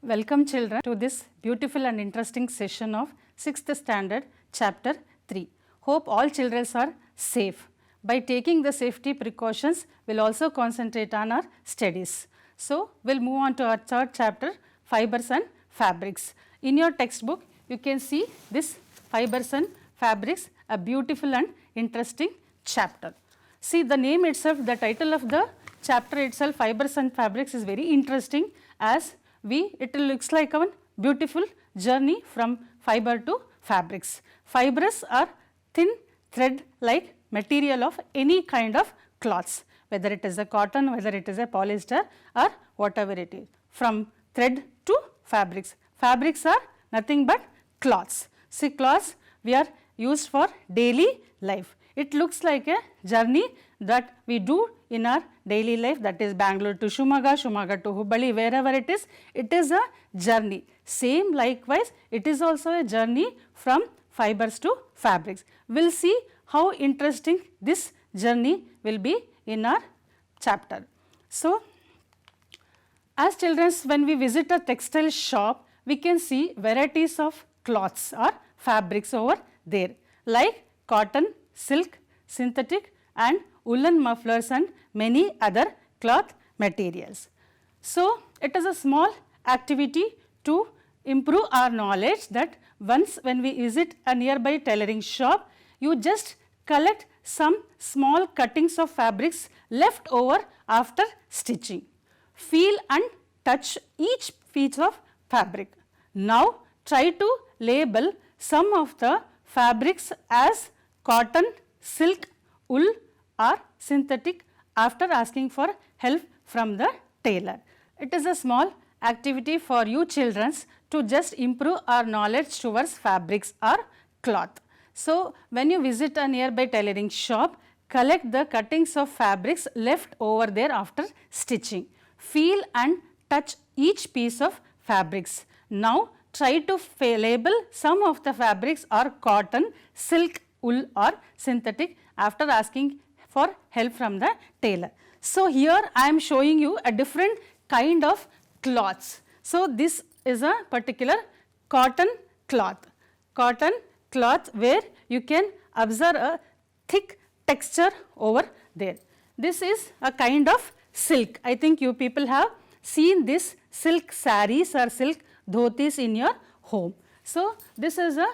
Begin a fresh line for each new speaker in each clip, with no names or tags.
Welcome children to this beautiful and interesting session of 6th standard chapter 3. Hope all children are safe. By taking the safety precautions, we will also concentrate on our studies. So, we will move on to our third chapter, fibers and fabrics. In your textbook, you can see this fibers and fabrics, a beautiful and interesting chapter. See the name itself, the title of the chapter itself, fibers and fabrics, is very interesting, as it looks like a beautiful journey from fiber to fabrics. Fibers are thin thread like material of any kind of cloths, whether it is a cotton, whether it is a polyester or whatever it is, from thread to fabrics. Fabrics are nothing but cloths. See, cloths we are used for daily life. It looks like a journey that we do in our daily life, that is Bangalore to Shumaga, Shumaga to Hubballi, wherever it is a journey. Same likewise, it is also a journey from fibers to fabrics. We will see how interesting this journey will be in our chapter. So, as children, when we visit a textile shop, we can see varieties of cloths or fabrics over there, like cotton, silk, synthetic and woolen mufflers and many other cloth materials. So, it is a small activity to improve our knowledge that once when we visit a nearby tailoring shop, you just collect some small cuttings of fabrics left over after stitching. Feel and touch each piece of fabric. Now, try to label some of the fabrics as cotton, silk, wool or synthetic after asking for help from the tailor. It is a small activity for you children to just improve our knowledge towards fabrics or cloth. So, when you visit a nearby tailoring shop, collect the cuttings of fabrics left over there after stitching. Feel and touch each piece of fabrics. Now, try to label some of the fabrics are cotton, silk, wool or synthetic after asking for help from the tailor. So, here I am showing you a different kind of cloths. So, this is a particular cotton cloth where you can observe a thick texture over there. This is a kind of silk. I think you people have seen this silk saris or silk dhotis in your home. So, this is a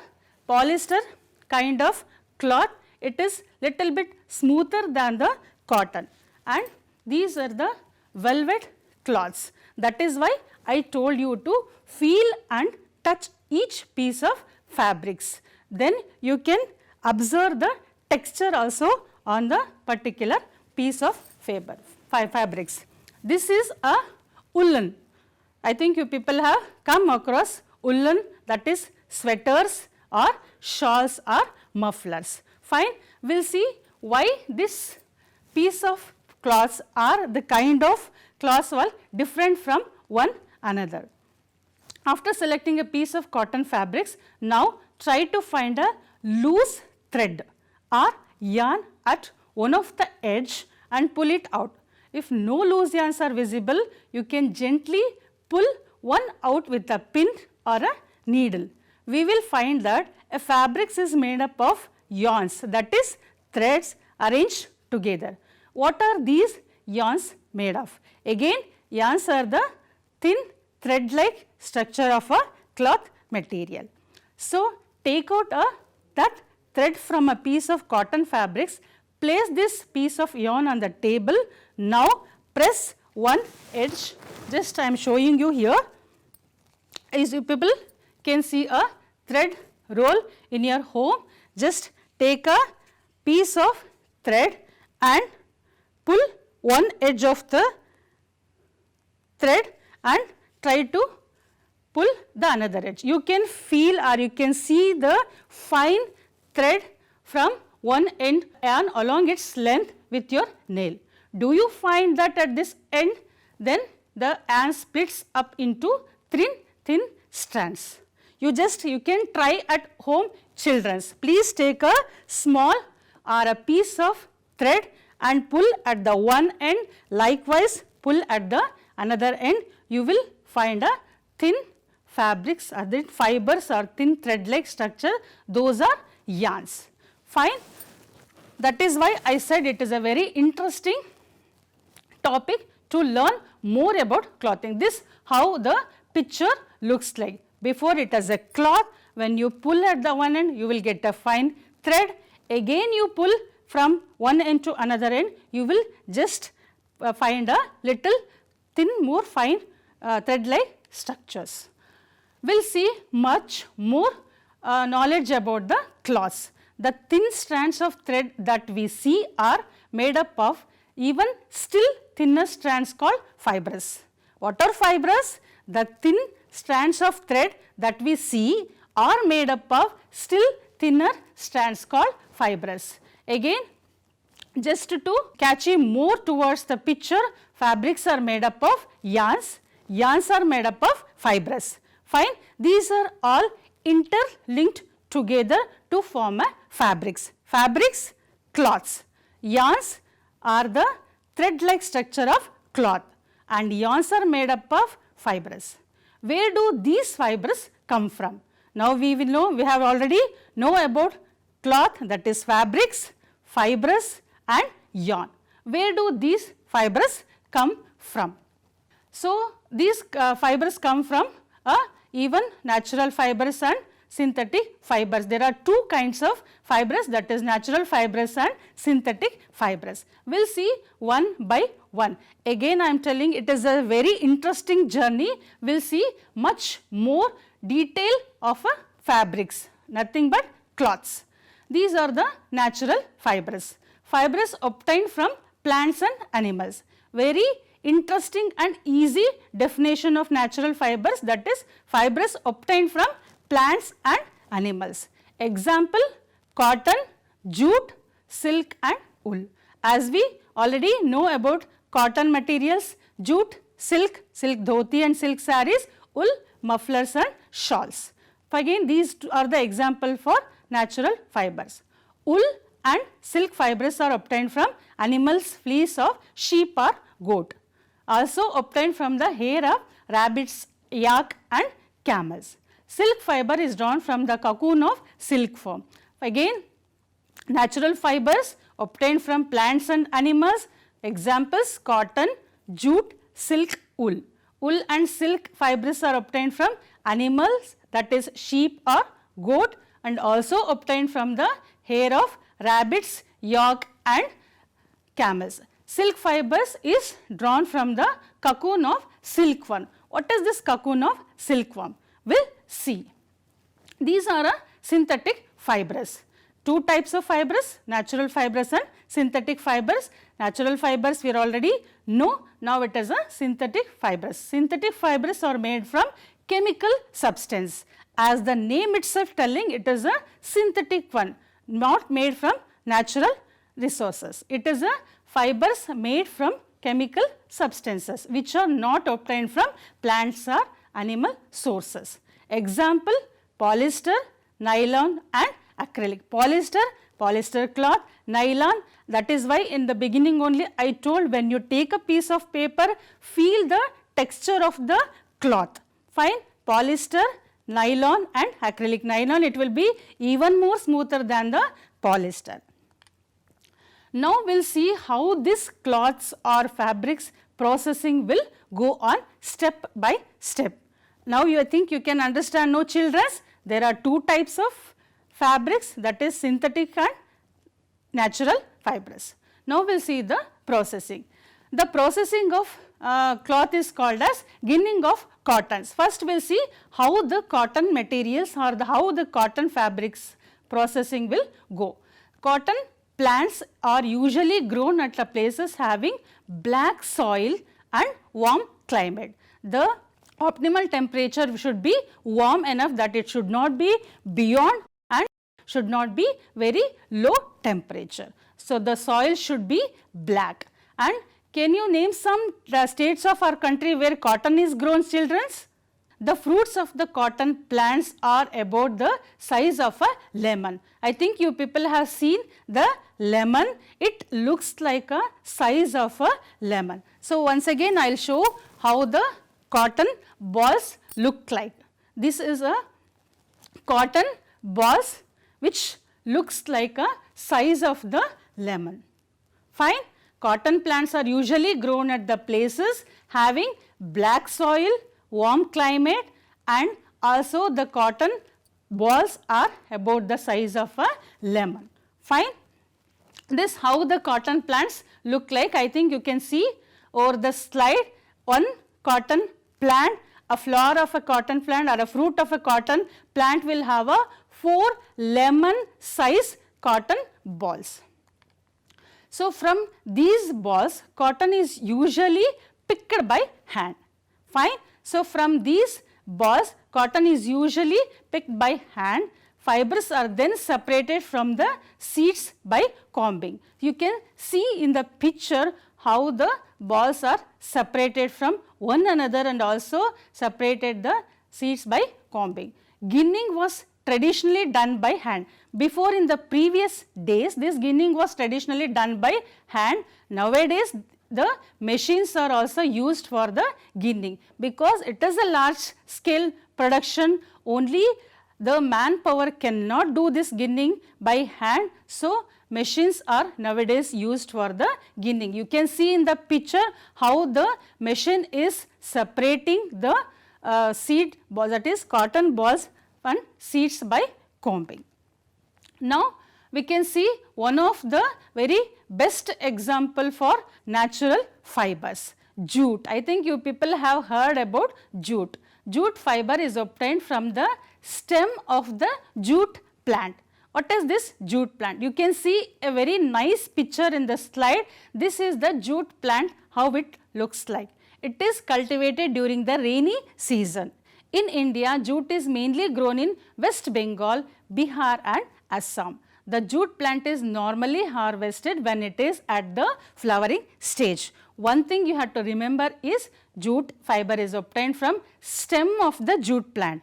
polyester kind of cloth. It is little bit smoother than the cotton, and these are the velvet cloths. That is why I told you to feel and touch each piece of fabrics. Then you can observe the texture also on the particular piece of fabrics. This is a woolen. I think you people have come across woolen, that is sweaters or shawls or mufflers. Fine, we will see why this piece of cloths are the kind of cloths were different from one another. After selecting a piece of cotton fabrics, now try to find a loose thread or yarn at one of the edge and pull it out. If no loose yarns are visible, you can gently pull one out with a pin or a needle. We will find that a fabrics is made up of yarns, that is threads arranged together. What are these yarns made of? Again, yarns are the thin thread like structure of a cloth material. So, take out that thread from a piece of cotton fabrics, place this piece of yarn on the table. Now, press one edge, just I am showing you here, as you people can see a thread roll in your home. Just take a piece of thread and pull one edge of the thread and try to pull the another edge. You can feel or you can see the fine thread from one end and along its length with your nail. Do you find that at this end, then the yarn splits up into thin strands. You can try at home, children. Please take a small or a piece of thread and pull at the one end, likewise pull at the another end. You will find a thin fabrics or thin fibers or thin thread like structure, those are yarns. Fine. That is why I said it is a very interesting topic to learn more about clothing. This how the picture looks like. Before it is a cloth, when you pull at the one end you will get a fine thread, again you pull from one end to another end, you will just find a little thin more fine thread like structures. We will see much more knowledge about the cloths. The thin strands of thread that we see are made up of even still thinner strands called fibrous. What are fibrous? The thin strands of thread that we see are made up of still thinner strands called fibrous. Again, just to catch you more towards the picture, fabrics are made up of yarns, yarns are made up of fibrous. Fine. These are all interlinked together to form a fabrics. Fabrics, cloths. Yarns are the thread like structure of cloth and yarns are made up of fibers. Where do these fibers come from? Now we will know, we have already know about cloth, that is fabrics, fibers and yarn. Where do these fibers come from? So these fibers come from even natural fibers and synthetic fibers. There are two kinds of fibers, that is natural fibers and synthetic fibers. We will see one by one. Again I am telling it is a very interesting journey. We will see much more detail of fabrics, nothing but cloths. These are the natural fibers. Fibers obtained from plants and animals. Very interesting and easy definition of natural fibers, that is fibers obtained from plants and animals. Example, cotton, jute, silk and wool. As we already know about cotton materials, jute, silk dhoti and silk sarees, wool, mufflers and shawls. Again these are the example for natural fibers. Wool and silk fibers are obtained from animals' fleece of sheep or goat. Also obtained from the hair of rabbits, yak and camels. Silk fiber is drawn from the cocoon of silkworm. Again natural fibers obtained from plants and animals. Examples, cotton, jute, silk, wool. Wool and silk fibers are obtained from animals, that is sheep or goat, and also obtained from the hair of rabbits, yak and camels. Silk fibers is drawn from the cocoon of silkworm. What is this cocoon of silkworm? We will see. These are synthetic fibers. Two types of fibers, natural fibers and synthetic fibers. Natural fibers we already know, now it is a synthetic fibers. Synthetic fibers are made from chemical substance. As the name itself telling, it is a synthetic one, not made from natural resources. It is a fibers made from chemical substances which are not obtained from plants or animal sources. Example, polyester, nylon and acrylic. Polyester cloth, nylon, that is why in the beginning only I told, when you take a piece of paper, feel the texture of the cloth. Fine. Polyester, nylon and acrylic. Nylon, it will be even more smoother than the polyester. Now we will see how this cloths or fabrics processing will go on step by step. Now you think you can understand, no children? There are two types of fabrics, that is synthetic and natural fibers. Now we will see the processing. The processing of cloth is called as ginning of cottons. First we will see how the cotton materials or how the cotton fabrics processing will go. Cotton plants are usually grown at the places having black soil and warm climate. The optimal temperature should be warm enough that it should not be beyond and should not be very low temperature. So the soil should be black. And can you name some states of our country where cotton is grown, children? The fruits of the cotton plants are about the size of a lemon. I think you people have seen the lemon. It looks like a size of a lemon. So once again I will show how the cotton balls look like? This is a cotton balls which looks like a size of the lemon. Fine. Cotton plants are usually grown at the places having black soil, warm climate, and also the cotton balls are about the size of a lemon. Fine. This how the cotton plants look like. I think you can see over the slide one cotton plant, a flower of a cotton plant or a fruit of a cotton plant will have a 4 lemon size cotton balls. So, from these balls cotton is usually picked by hand. Fine. So, from these balls cotton is usually picked by hand. Fibers are then separated from the seeds by combing. You can see in the picture how the balls are separated from one another and also separated the seeds by combing. Ginning was traditionally done by hand. Before, in the previous days, this ginning was traditionally done by hand. Nowadays, the machines are also used for the ginning, because it is a large scale production. Only the manpower cannot do this ginning by hand. So, machines are nowadays used for the ginning. You can see in the picture how the machine is separating the seed balls, that is cotton balls and seeds by combing. Now, we can see one of the very best example for natural fibers, jute. I think you people have heard about jute. Jute fiber is obtained from the stem of the jute plant. What is this jute plant? You can see a very nice picture in the slide. This is the jute plant, how it looks like. It is cultivated during the rainy season. In India, jute is mainly grown in West Bengal, Bihar and Assam. The jute plant is normally harvested when it is at the flowering stage. One thing you have to remember is jute fiber is obtained from stem of the jute plant.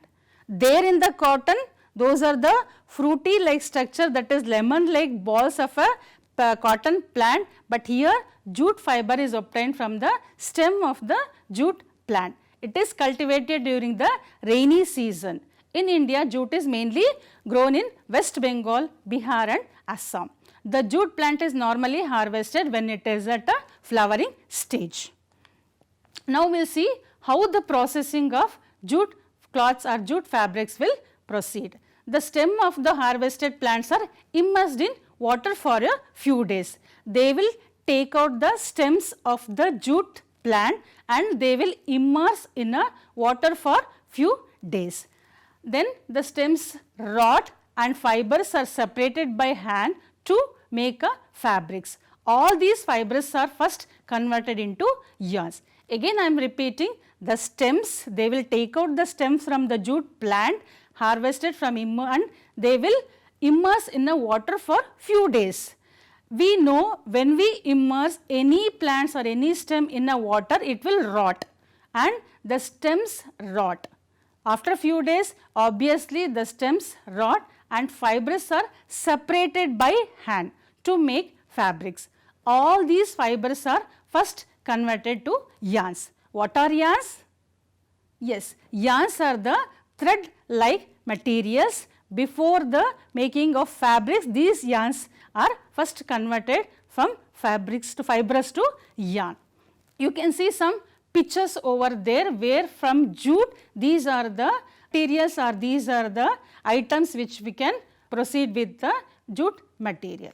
There in the cotton, those are the fruity like structure, that is lemon like balls of a cotton plant, but here jute fiber is obtained from the stem of the jute plant. It is cultivated during the rainy season. In India, jute is mainly grown in West Bengal, Bihar and Assam. The jute plant is normally harvested when it is at a flowering stage. Now, we will see how the processing of jute cloths or jute fabrics will proceed. The stem of the harvested plants are immersed in water for a few days. They will take out the stems of the jute plant and they will immerse in a water for few days. Then the stems rot and fibers are separated by hand to make a fabrics. All these fibers are first converted into yarns. Again I am repeating, the stems, they will take out the stems from the jute plant harvested from and they will immerse in a water for few days. We know when we immerse any plants or any stem in a water, it will rot and the stems rot. After a few days, obviously the stems rot and fibers are separated by hand to make fabrics. All these fibers are first converted to yarns. What are yarns? Yes, yarns are the thread like materials. Before the making of fabrics, these yarns are first converted from fabrics to fibers to yarn. You can see some pictures over there where from jute these are the materials or these are the items which we can proceed with the jute material.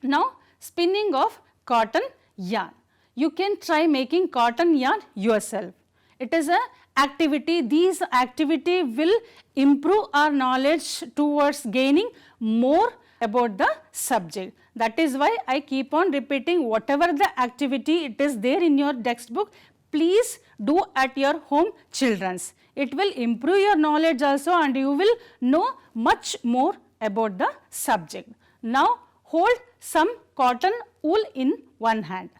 Now, spinning of cotton yarn. You can try making cotton yarn yourself. It is a activity. These activity will improve our knowledge towards gaining more about the subject. That is why I keep on repeating, whatever the activity it is there in your textbook, please do at your home children's. It will improve your knowledge also and you will know much more about the subject. Now, hold some cotton wool in one hand.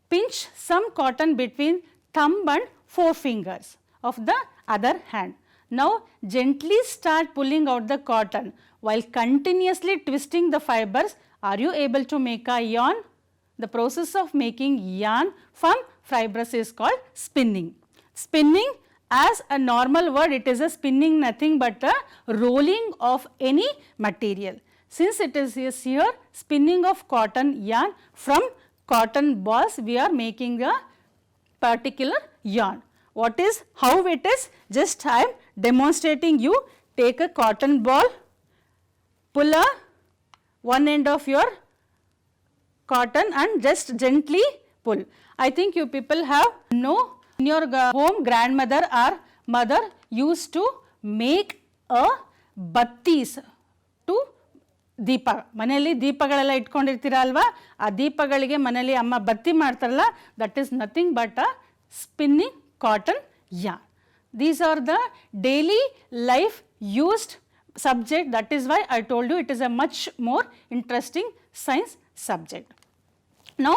Pinch some cotton between thumb and forefingers of the other hand. Now, gently start pulling out the cotton while continuously twisting the fibers. Are you able to make a yarn? The process of making yarn from fibers is called spinning. Spinning As a normal word, it is a spinning, nothing but a rolling of any material. Since it is here spinning of cotton yarn from cotton balls, we are making a particular yarn. What is, how it is? Just I am demonstrating you. Take a cotton ball, pull a one end of your cotton and just gently pull. I think you people have know in your home grandmother or mother used to make a battis to ದೀಪ ಮನೆಯಲ್ಲಿ ದೀಪಗಳೆಲ್ಲ ಇಟ್ಕೊಂಡಿರ್ತೀರ ಅಲ್ವಾ, ಆ ದೀಪಗಳಿಗೆ ಮನೆಯಲ್ಲಿ ಅಮ್ಮ ಬತ್ತಿ ಮಾಡ್ತಾರಲ್ಲ, that is nothing but a spinning cotton yarn. These are the daily life used subject, that is why I told you it is a much more interesting science subject. Now,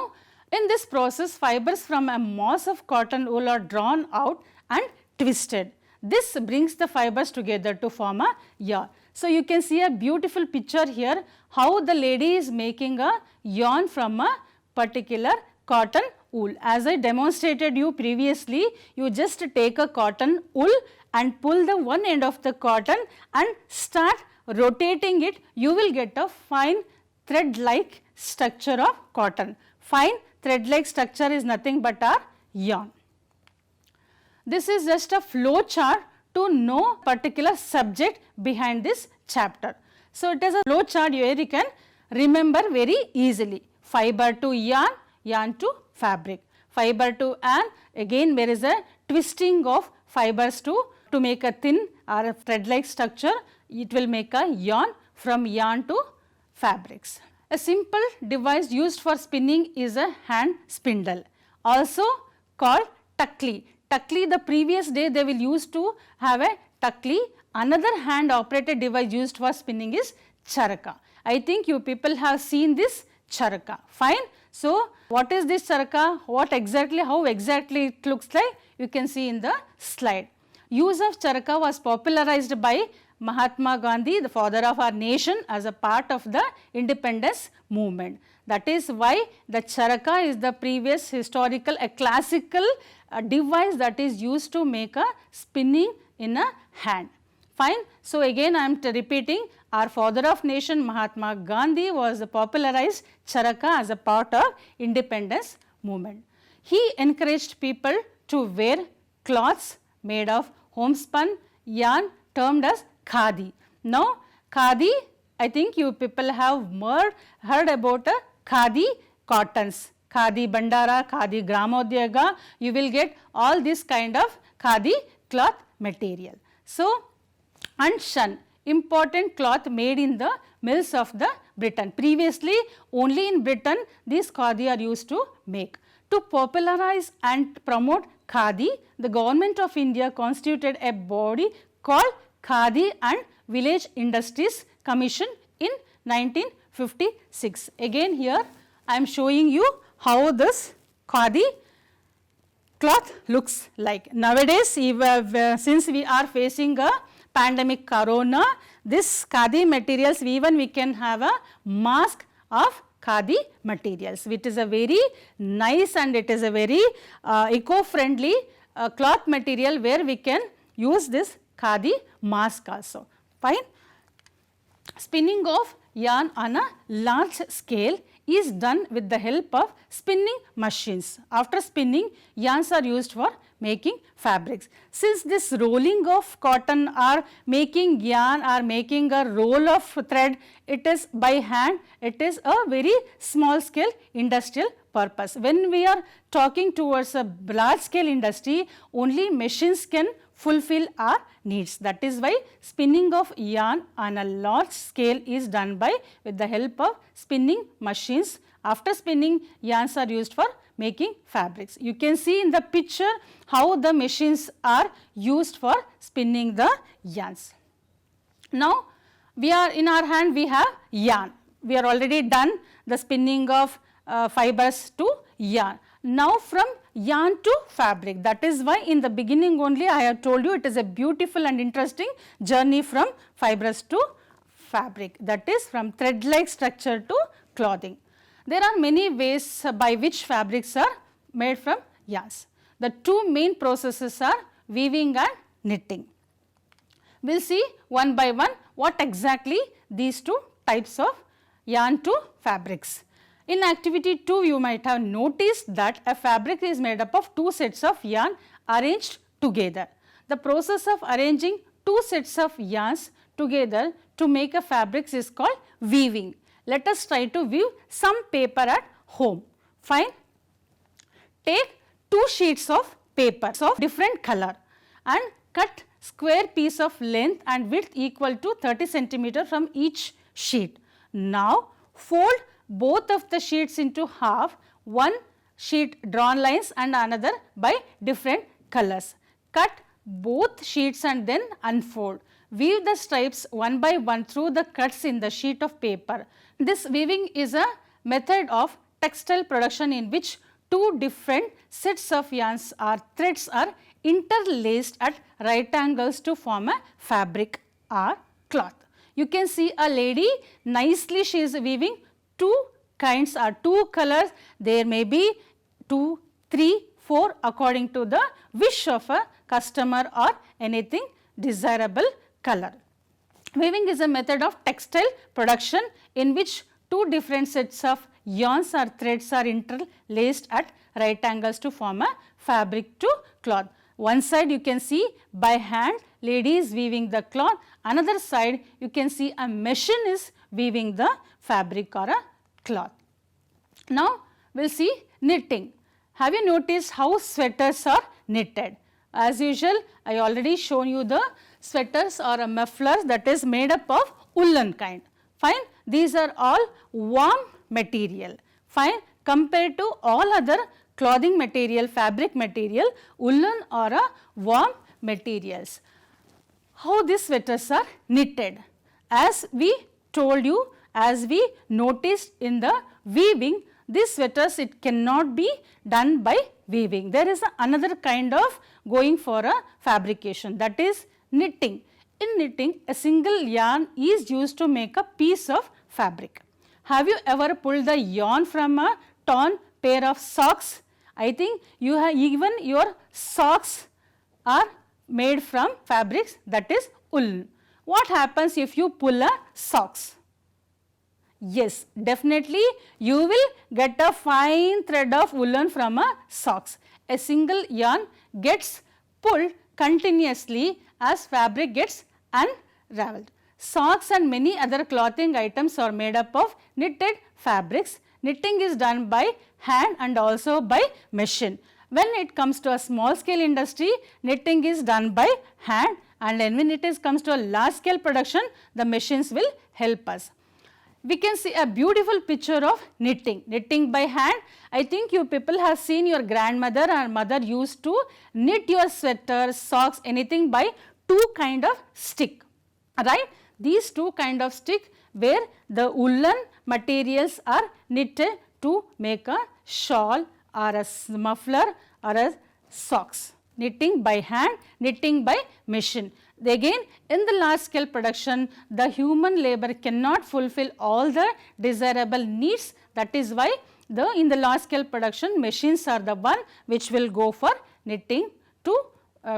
in this process, fibers from a mass of cotton wool are drawn out and twisted. This brings the fibers together to form a yarn. So, you can see a beautiful picture here how the lady is making a yarn from a particular cotton wool. As I demonstrated you previously, you just take a cotton wool and pull the one end of the cotton and start rotating it, you will get a fine thread like structure of cotton. Fine thread like structure is nothing but our yarn. This is just a flow chart to know particular subject behind this chapter. So, it is a flow chart where you can remember very easily. Fiber to yarn, yarn to fabric. Fiber to yarn, again there is a twisting of fibers to make a thin or a thread like structure, it will make a yarn. From yarn to fabrics. A simple device used for spinning is a hand spindle, also called takli. Takli, the previous day they will use to have a takli. Another hand operated device used for spinning is charaka. I think you people have seen this charaka. Fine. So, what is this charaka? What exactly, how exactly it looks like? You can see in the slide. Use of charaka was popularized by Mahatma Gandhi, the father of our nation, as a part of the independence movement. That is why the charaka is the previous historical, a classical device that is used to make a spinning in a hand. Fine. So, again I am repeating, our father of nation Mahatma Gandhi was popularized charaka as a part of independence movement. He encouraged people to wear cloths made of homespun yarn termed as khadi. Now, khadi, I think you people have more heard about khadi cottons, khadi bandara, khadi gramodyaga, you will get all this kind of khadi cloth material. So, and shun, important cloth made in the mills of the Britain. Previously, only in Britain these khadi are used to make. To popularize and promote khadi, the government of India constituted a body called Khadi and Village Industries Commission in 1956. Again here I am showing you how this khadi cloth looks like. Nowadays, since we are facing a pandemic corona, this khadi materials, even we can have a mask of khadi materials, which is a very nice and it is a very eco-friendly cloth material where we can use this khadi mask also. Fine. Spinning of yarn on a large scale is done with the help of spinning machines. After spinning, yarns are used for making fabrics. Since this rolling of cotton or making yarn or making a roll of thread, it is by hand, it is a very small scale industrial purpose. When we are talking towards a large scale industry, only machines can fulfill our needs. That is why spinning of yarn on a large scale is done by with the help of spinning machines. After spinning, yarns are used for making fabrics. You can see in the picture how the machines are used for spinning the yarns. Now, we are in our hand we have yarn. We are already done the spinning of fibers to yarn. Now, from yarn to fabric, that is why in the beginning only I have told you it is a beautiful and interesting journey from fibers to fabric, that is from thread like structure to clothing. There are many ways by which fabrics are made from yarns. The two main processes are weaving and knitting. We will see one by one what exactly these two types of yarn to fabrics. In activity 2, you might have noticed that a fabric is made up of two sets of yarn arranged together. The process of arranging two sets of yarns together to make a fabric is called weaving. Let us try to weave some paper at home. Fine. Take two sheets of paper of different color and cut square piece of length and width equal to 30 centimeter from each sheet. Now, fold both of the sheets into half, one sheet drawn lines and another by different colors. Cut both sheets and then unfold. Weave the stripes one by one through the cuts in the sheet of paper. This weaving is a method of textile production in which two different sets of yarns or threads are interlaced at right angles to form a fabric or cloth. You can see a lady nicely, she is weaving two kinds or two colors. There may be 2, 3, 4 according to the wish of a customer or anything desirable color. Weaving is a method of textile production in which two different sets of yarns or threads are interlaced at right angles to form a fabric to cloth. One side you can see by hand lady is weaving the cloth, another side you can see a machine is weaving the fabric or a cloth. Now, we will see knitting. Have you noticed how sweaters are knitted? As usual, I already shown you the sweaters or a mufflers that is made up of woolen kind. Fine. These are all warm material. Fine. Compared to all other clothing material, fabric material, woolen or a warm materials. How these sweaters are knitted? As we told you, as we noticed in the weaving, these sweaters it cannot be done by weaving. There is another kind of going for a fabrication, that is knitting. In knitting, a single yarn is used to make a piece of fabric. Have you ever pulled the yarn from a torn pair of socks? I think you have, even your socks are made from fabrics, that is wool. What happens if you pull a socks? Yes, definitely you will get a fine thread of woolen from a socks. A single yarn gets pulled continuously as fabric gets unraveled. Socks and many other clothing items are made up of knitted fabrics. Knitting is done by hand and also by machine. When it comes to a small scale industry, knitting is done by hand, and then when it comes to a large scale production, the machines will help us. We can see a beautiful picture of knitting. Knitting by hand, I think you people have seen your grandmother or mother used to knit your sweater, socks, anything by two kind of stick, right. These two kind of stick where the woolen materials are knitted to make a shawl or a muffler or a socks. Knitting by hand, knitting by machine. Again, in the large scale production, the human labor cannot fulfill all the desirable needs. That is why in the large scale production, machines are the one which will go for knitting to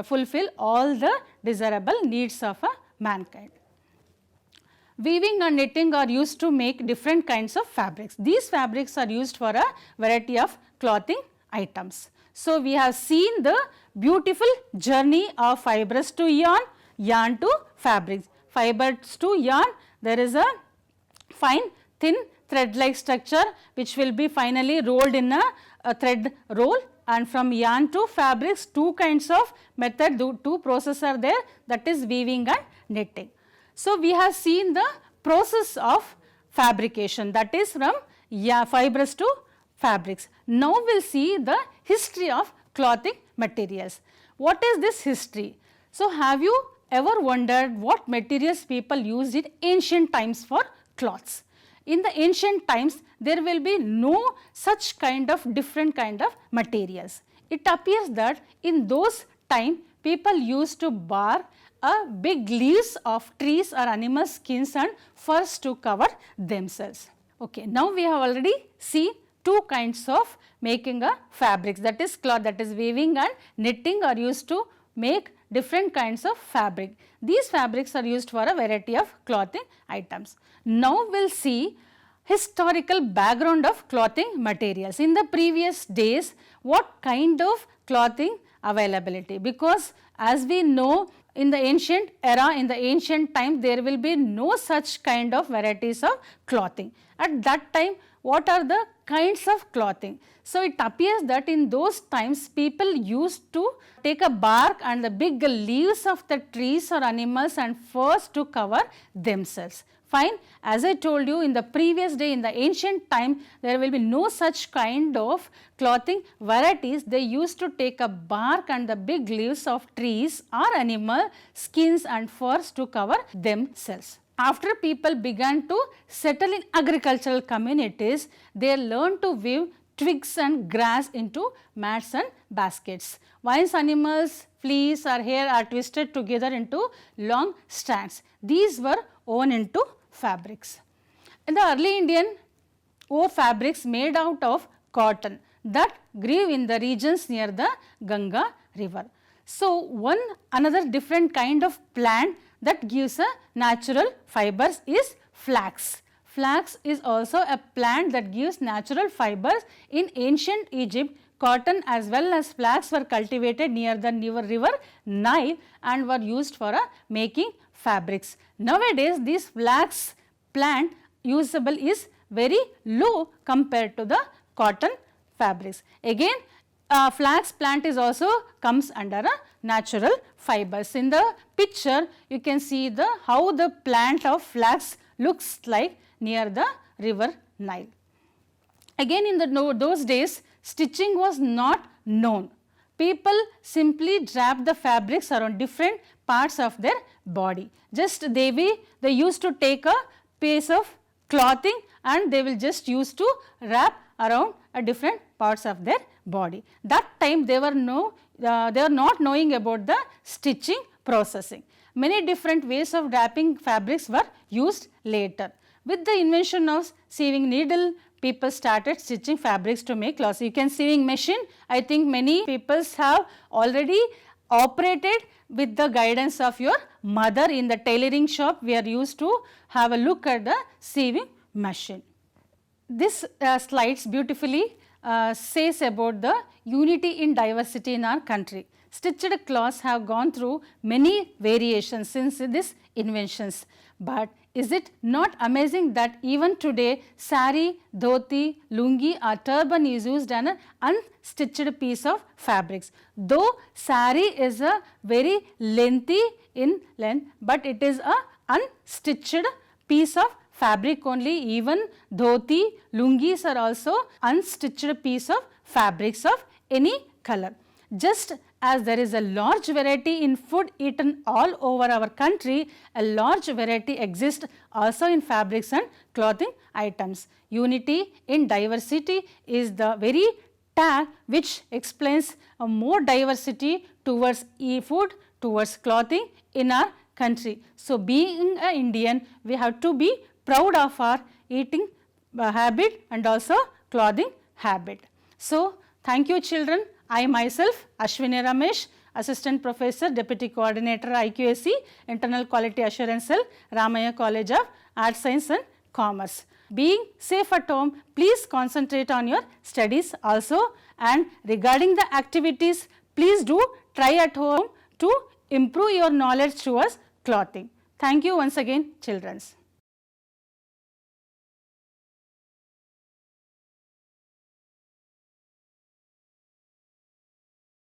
fulfill all the desirable needs of a mankind. Weaving and knitting are used to make different kinds of fabrics. These fabrics are used for a variety of clothing items. So, we have seen the beautiful journey of fibers to yarn, yarn to fabrics. Fibers to yarn, there is a fine thin thread like structure which will be finally rolled in a thread roll, and from yarn to fabrics two kinds of method, two processes are there, that is weaving and knitting. So, we have seen the process of fabrication, that is from fibers to fabrics. Now, we will see the history of clothing materials. What is this history? So, have you ever wondered what materials people used in ancient times for cloths? In the ancient times, there will be no such kind of different kind of materials. It appears that in those time, people used to bar big leaves of trees or animal skins and furs to cover themselves. Okay, now we have already seen two kinds of making a fabrics, that is cloth, that is weaving and knitting are used to make different kinds of fabric. These fabrics are used for a variety of clothing items. Now we will see historical background of clothing materials. In the previous days, what kind of clothing availability, because as we know in the ancient era, in the ancient time, there will be no such kind of varieties of clothing. At that time, what are the kinds of clothing? So, it appears that in those times people used to take a bark and the big leaves of the trees or animals and furs to cover themselves. Fine. As I told you, in the previous day, in the ancient time, there will be no such kind of clothing varieties. They used to take a bark and the big leaves of trees or animal skins and furs to cover themselves. After people began to settle in agricultural communities, they learned to weave twigs and grass into mats and baskets. Once animals, fleece or hair are twisted together into long strands. These were woven into fabrics. In the early Indian wore fabrics made out of cotton that grew in the regions near the Ganga river. So, another different kind of plant that gives a natural fibers is flax. Flax is also a plant that gives natural fibers. In ancient Egypt, cotton as well as flax were cultivated near the river Nile and were used for making fabrics. Nowadays, this flax plant usable is very low compared to the cotton fabrics. Again, flax plant is also comes under a natural fibers. In the picture, you can see how the plant of flax looks like near the river Nile. Again, in those days, stitching was not known. People simply wrapped the fabrics around different parts of their body. Just they used to take a piece of clothing and they will just use to wrap around different parts of their body. That time they were not knowing about the stitching processing. Many different ways of wrapping fabrics were used later. With the invention of sewing needle, people started stitching fabrics to make clothes. You can sewing machine. I think many people have already operated with the guidance of your mother in the tailoring shop. We are used to have a look at the sewing machine. This slides beautifully says about the unity in diversity in our country. Stitched cloths have gone through many variations since these inventions, but is it not amazing that even today sari, dhoti, lungi or turban is used as an unstitched piece of fabrics. Though sari is a very lengthy in length, but it is a unstitched piece of fabric only. Even dhoti, lungis are also unstitched piece of fabrics of any color. Just as there is a large variety in food eaten all over our country, a large variety exists also in fabrics and clothing items. Unity in diversity is the very tag which explains a more diversity towards food, towards clothing in our country. So, being an Indian, we have to be proud of our eating habit and also clothing habit. So, thank you children. I myself, Ashwini Ramesh, Assistant Professor, Deputy Coordinator, IQAC, Internal Quality Assurance Cell, Ramaya College of Arts, Science and Commerce. Being safe at home, please concentrate on your studies also, and regarding the activities, please do try at home to improve your knowledge towards clothing. Thank you once again, children.